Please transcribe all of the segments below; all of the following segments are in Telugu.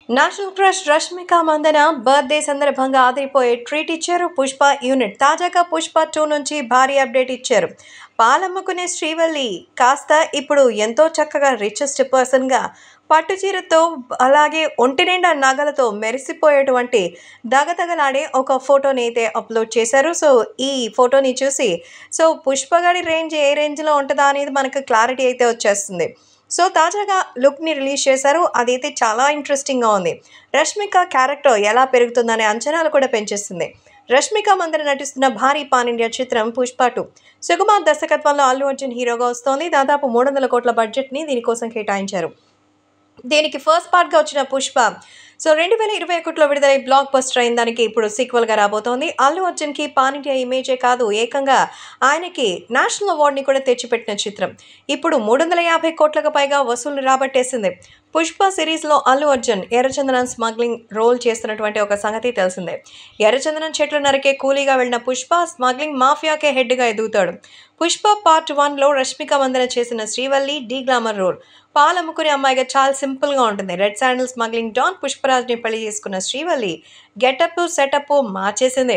National crush Rashmika Mandanna birthday సందర్భంగా ఆదిరిపోయే ట్రీట్ ఇచ్చారు పుష్ప యూనిట్. తాజాగా పుష్ప 2 నుంచి భారీ అప్డేట్ ఇచ్చారు. పాలమ్ముకునే శ్రీవల్లి కాస్త ఇప్పుడు ఎంతో చక్కగా రిచెస్ట్ పర్సన్గా పట్టు చీరతో అలాగే ఒంటి నిండా నగలతో మెరిసిపోయేటువంటి దగదగలాడే ఒక ఫోటోని అయితే అప్లోడ్ చేశారు. సో ఈ ఫోటోని చూసి పుష్ప గారి రేంజ్ ఏ రేంజ్లో ఉంటుందా అనేది మనకు క్లారిటీ అయితే వచ్చేస్తుంది. సో తాజాగా లుక్ని రిలీజ్ చేశారు. అదైతే చాలా ఇంట్రెస్టింగ్గా ఉంది. రష్మిక క్యారెక్టర్ ఎలా పెరుగుతుందనే అంచనాలు కూడా పెంచేస్తుంది. రష్మిక మందన నటిస్తున్న భారీ పాన్ ఇండియా చిత్రం పుష్ప 2 సుకుమార్ దర్శకత్వంలో అల్లు అర్జున్ హీరోగా వస్తోంది. దాదాపు 300 కోట్ల బడ్జెట్ని దీనికోసం కేటాయించారు. దీనికి ఫస్ట్ పార్ట్గా వచ్చిన పుష్ప 2021లో విడుదలై బ్లాక్ బస్టర్ అయిన దానికి ఇప్పుడు సీక్వెల్గా రాబోతోంది. అల్లు అర్జున్కి పాన్ ఇండియా ఇమేజే కాదు, ఏకంగా ఆయనకి నేషనల్ అవార్డుని కూడా తెచ్చిపెట్టిన చిత్రం. ఇప్పుడు 350 కోట్లకు పైగా వసూళ్లు రాబట్టేసింది. పుష్ప సిరీస్లో అల్లు అర్జున్ ఎర్రచందనం స్మగ్లింగ్ రోల్ చేస్తున్నటువంటి ఒక సంగతి తెలిసిందే. ఎర్రచందనం చెట్లు నరికే కూలీగా వెళ్లిన పుష్ప స్మగ్లింగ్ మాఫియాకే హెడ్గా ఎదుగుతాడు. పుష్ప పార్ట్ 1లో రష్మిక మందన చేసిన శ్రీవల్లి డీ గ్లామర్ రోల్. పాలమ్ముకునే అమ్మాయిగా చాలా సింపుల్గా ఉంటుంది. రెడ్ శాండిల్ స్మగ్లింగ్ డాన్ పుష్పరాజ్ని పెళ్లి చేసుకున్న శ్రీవల్లి గెటప్ సెటప్ మార్చేసింది.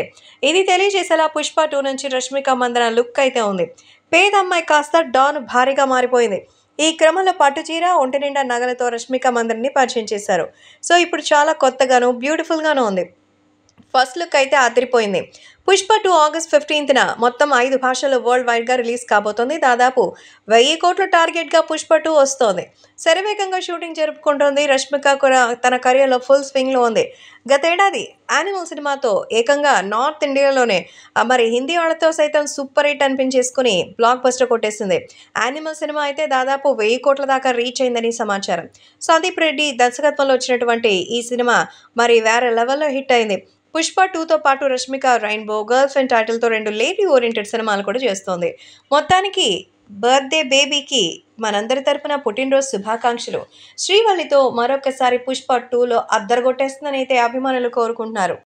ఇది తెలియజేసేలా పుష్ప 2 నుంచి రష్మిక మందన లుక్ అయితే ఉంది. పేద అమ్మాయి కాస్త డాన్ భారీగా మారిపోయింది. ఈ క్రమంలో పట్టుచీర ఒంటి నిండా నగలతో రష్మిక మందనని పరిచయం చేశారు. ఇప్పుడు చాలా కొత్తగాను బ్యూటిఫుల్గాను ఉంది. ఫస్ట్ లుక్ అయితే అదిరిపోయింది. పుష్ప 2 ఆగస్ట్ 15న మొత్తం 5 భాషల్లో వరల్డ్ వైడ్గా రిలీజ్ కాబోతోంది. దాదాపు 1000 కోట్ల టార్గెట్గా పుష్ప 2 వస్తోంది. శరవేగంగా షూటింగ్ జరుపుకుంటోంది. రష్మిక కూడా తన కెరియర్లో ఫుల్ స్వింగ్లో ఉంది. గతేడాది యానిమల్ సినిమాతో ఏకంగా నార్త్ ఇండియాలోనే మరి హిందీ వాళ్ళతో సైతం సూపర్ హిట్ అనిపించేసుకుని బ్లాక్ బస్టర్ కొట్టేసింది. యానిమల్ సినిమా అయితే దాదాపు 1000 కోట్ల దాకా రీచ్ అయిందని సమాచారం. సందీప్ రెడ్డి దర్శకత్వంలో వచ్చినటువంటి ఈ సినిమా మరి వేరే లెవెల్లో హిట్ అయింది. పుష్ప 2తో పాటు రష్మిక రైన్బో, గర్ల్ ఫ్రెండ్ టైటిల్తో 2 లేడీ ఓరియంటెడ్ సినిమాలు కూడా చేస్తోంది. మొత్తానికి బర్త్డే బేబీకి మనందరి తరపున పుట్టినరోజు శుభాకాంక్షలు. శ్రీవల్లితో మరొకసారి పుష్ప 2లో అద్దరగొట్టేస్తుందని అయితే అభిమానులు కోరుకుంటున్నారు.